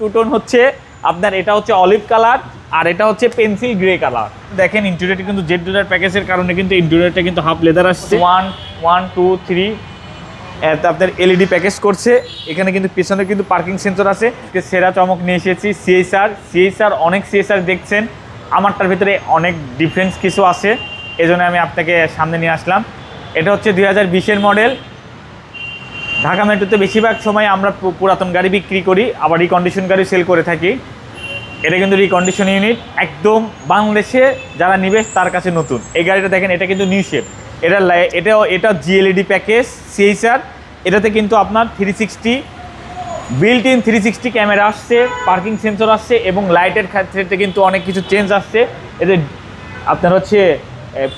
Two tone হচ্ছে আপনার, এটা হচ্ছে অলিভ কালার আর এটা হচ্ছে পেন্সিল গ্রে কালার। দেখেন ইন্টেরিয়রটা কিন্তু জেড ডলার প্যাকেজের কারণে কিন্তু ইন্টেরিয়রটা কিন্তু হাফ লেদার আসছে। 1 2 3 আপনার এলইডি প্যাকেজ করছে। এখানে কিন্তু পিছনে কিন্তু পার্কিং সেন্সর আছে। সেরা চমক নিয়ে এসেছি সিএসআর অনেক সিএসআর দেখছেন, আমারটার ভিতরে অনেক ডিফারেন্স কিছু আছে, এজন্য আমি আপনাকে সামনে নিয়ে আসলাম। এটা হচ্ছে 2020-এর মডেল। ঢাকা মেট্রোতে বেশিরভাগ সময় আমরা পুরাতন গাড়ি বিক্রি করি, আবার রিকন্ডিশন গাড়ি সেল করে থাকি। এটা কিন্তু রিকন্ডিশন ইউনিট, একদম বাংলাদেশে যারা নিবে তার কাছে নতুন। এই গাড়িটা দেখেন, এটা কিন্তু নিউ শেপ। এটা জিএলইডি প্যাকেজ সিএসআর। এটাতে কিন্তু আপনার 360 বিল্ট ইন 360 ক্যামেরা আসছে, পার্কিং সেন্সর আসছে এবং লাইটের ক্ষেত্রে কিন্তু অনেক কিছু চেঞ্জ আসছে। এতে আপনার হচ্ছে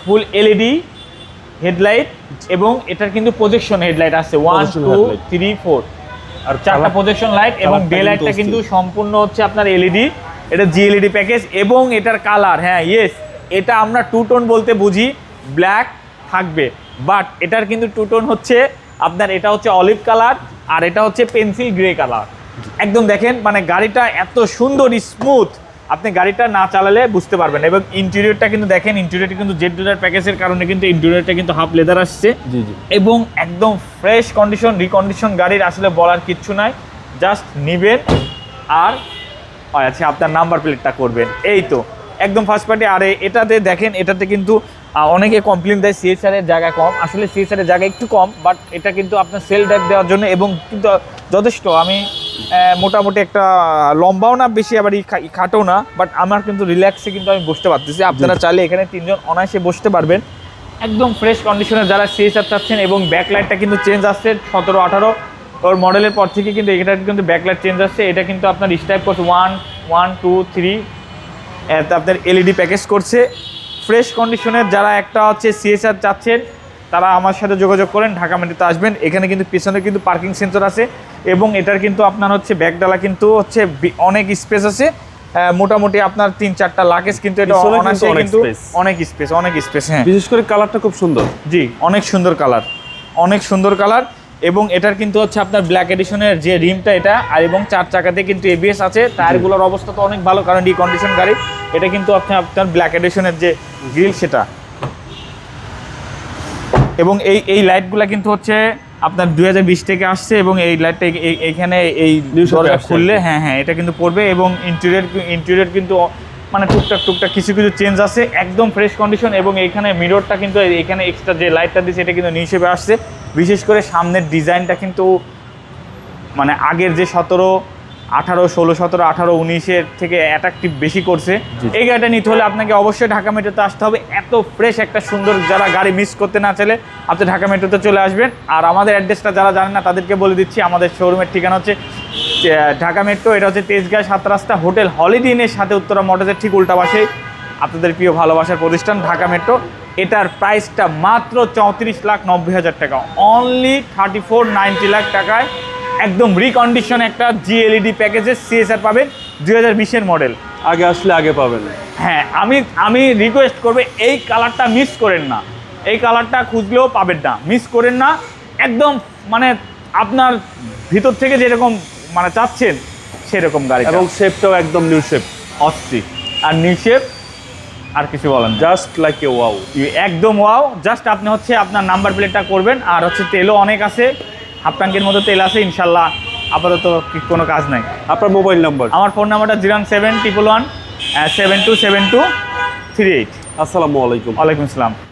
ফুল এলইডি হেডলাইট এবং এটার কিন্তু প্রজেকশন হেডলাইট আসছে 1 2 3 4 আর 4টা প্রজেকশন লাইট এবং ডে লাইটটা কিন্তু সম্পূর্ণ হচ্ছে আপনার এলইডি। এটা জিএলইডি প্যাকেজ এবং এটার কালার, হ্যাঁ ইয়েস, এটা আমরা টু টোন বলতে বুঝি, ব্ল্যাক থাকবে, বাট এটার কিন্তু টু টোন হচ্ছে আপনার, এটা হচ্ছে অলিভ কালার আর এটা হচ্ছে পেন্সিল গ্রে কালার। একদম দেখেন মানে গাড়িটা এত সুন্দর স্মুথ, আপনি গাড়িটা না চালালে বুঝতে পারবেন। এবং ইন্টেরিয়রটা কিন্তু দেখেন, ইন্টেরিয়রটা কিন্তু জেড ডলার প্যাকেজের কারণে কিন্তু ইন্টেরিয়রটা কিন্তু হাফ লেদার আসছে এবং একদম ফ্রেশ কন্ডিশন। রিকন্ডিশন গাড়ির আসলে বলার কিচ্ছু নাই, জাস্ট নিবেন আর আচ্ছা আপনার নাম্বার প্লেটটা করবেন, এই তো একদম ফার্স্ট পার্টি। আর এটাতে দেখেন, এটাতে কিন্তু অনেকে কমপ্লেন দেয় সিএসআর এর জায়গা কম, আসলে সিএসআর এর জায়গা একটু কম, বাট এটা কিন্তু আপনার সেল ড্রাইভ দেওয়ার জন্য এবং কিন্তু যথেষ্ট। আমি মোটামুটি একটা লম্বাও না বেশি, আবার খাটো না, বাট আমার কিন্তু রিল্যাক্সে কিন্তু আমি বসতে পারতেছি। আপনারা চাইলে এখানে 3 জন অনায়াসে বসতে পারবেন। একদম ফ্রেশ কন্ডিশনে যারা সিএসআর চাচ্ছেন এবং ব্যাকলাইটটা কিন্তু চেঞ্জ আসছে 17-18 ওর মডেলের পর থেকে কিন্তু এটা কিন্তু ব্যাকলাইট চেঞ্জ আসছে। এটা কিন্তু আপনার স্টাইপ করছে 1 2 3 আপনার এলইডি প্যাকেজ করছে। ফ্রেশ কন্ডিশনের যারা একটা হচ্ছে সিএসআর চাচ্ছেন তারা আমার সাথে যোগাযোগ করেন, ঢাকা মেট্রোতে আসবেন। এখানে কিন্তু পিছনে কিন্তু পার্কিং সেন্সর আছে এবং এটার কিন্তু আপনার হচ্ছে ব্যাকডালা কিন্তু হচ্ছে অনেক স্পেস আছে, মোটামুটি আপনার 3-4টা লাগেজ কিন্তু এটা অনায়াসে কিন্তু অনেক স্পেস। হ্যাঁ, বিশেষ করে কালারটা খুব সুন্দর। জি, অনেক সুন্দর কালার এবং এটার কিন্তু হচ্ছে আপনার ব্ল্যাক এডিশনের যে রিমটা এটা, আর এবং 4 চাকাতে কিন্তু এবিএস আছে। টায়ারগুলোর অবস্থা তো অনেক ভালো, কারণ রিকন্ডিশন গাড়ি। এটা কিন্তু আপনার ব্ল্যাক এডিশনের যে গ্রিল সেটা, এবং এই লাইটগুলো কিন্তু হচ্ছে আপনার 2020 থেকে আসছে এবং এই লাইটটা এইখানে এই দরজা খুললে হ্যাঁ এটা কিন্তু পড়বে। এবং ইন্টেরিয়র কিন্তু মানে টুকটাক কিছু চেঞ্জ আছে, একদম ফ্রেশ কন্ডিশন। এবং এইখানে মিররটা কিন্তু এখানে এক্সট্রা যে লাইটটা দিয়েছে এটা কিন্তু নিউ শেপে আসছে। বিশেষ করে সামনের ডিজাইনটা কিন্তু মানে আগের যে 17 18 16 17 18 19-এর থেকে অ্যাট্রাকটিভ বেশি করছে। এই গাড়িটা নিতে হলে আপনাকে অবশ্যই ঢাকা মেট্রোতে আসতে হবে। এত ফ্রেশ একটা সুন্দর, যারা গাড়ি মিস করতে না চাইলে আপনি ঢাকা মেট্রোতে চলে আসবেন। আর আমাদের অ্যাড্রেসটা যারা জানেন না তাদেরকে বলে দিচ্ছি, আমাদের শোরুমের ঠিকানা হচ্ছে ঢাকা মেট্রো, এটা হচ্ছে তেজগাঁ 7 রাস্তা হোটেল হলিডে ইনের সাথে উত্তরা মোটরসের ঠিক উল্টা পাশে আপনাদের প্রিয় ভালোবাসার প্রতিষ্ঠান ঢাকা মেট্রো। এটার প্রাইসটা মাত্র 34,90,000 টাকা, অনলি 34,90 লাখ টাকায় একদম রিকন্ডিশন একটা জিএলইডি প্যাকেজের সিএসআর পাবেন 2020-এর মডেল। আগে আসলে আগে পাবেন। হ্যাঁ, আমি রিকোয়েস্ট করবো এই কালারটা মিস করেন না, এই কালারটা খুঁজলেও পাবেন না, মিস করেন না। একদম মানে আপনার ভিতর থেকে যেরকম মানে চাচ্ছেন সেরকম গাড়ি, এবং শেপটাও একদম নিউ শেপ, অস্থির আর নিউ শেপ, আর কিছু বলেন, জাস্ট লাইক এ ওয়াও, একদম ওয়াও। জাস্ট আপনি হচ্ছে আপনার নাম্বার প্লেটটা করবেন, আর হচ্ছে তেলও অনেক আছে, হাফ ট্যাঙ্কের মতো তেল আছে ইনশাল্লাহ। আপাতত কোনো কাজ নাই। আপনার মোবাইল নাম্বার? আমার ফোন নাম্বারটা 07111 727238। আসসালামু আলাইকুম। ওয়ালাইকুম আসসালাম।